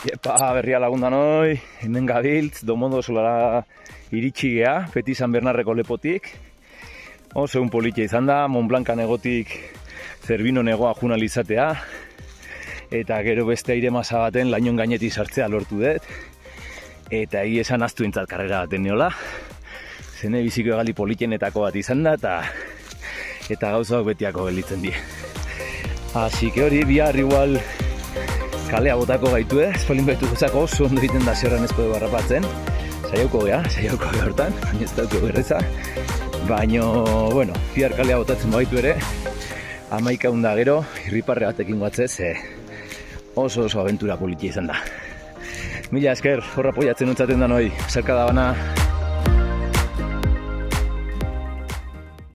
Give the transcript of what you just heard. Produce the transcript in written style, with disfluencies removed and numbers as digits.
Iepa, berria lagundan hoi, hemen gabiltz, Domondo solara iritsi gea, Petit San Bernarreko lepotik. Oso un politia izan da, Montblanca negotik Zerbino negoa junalizatea. Eta gero beste aire masa baten lainon gainetik sartzea lortu dut. Eta egi esan aztu entzat karrera baten neola. Zene biziko egali politienetako bat izan da, eta gauzak betiako gelditzen die. Así que hori, bihar igual kalea botako gaitu, espalin baitu gozako oso ondo egiten da zerran ez podo barrapatzen. Saiauko gea hortan, baina ez dauko berreza. Baina, bueno, bihar kalea botatzen baitu ere, 11 da gero, irriparre batekin guatzez, oso abentura politia izan da. Mila esker, horra apoiatzen utzaten da noi, zerka da bana.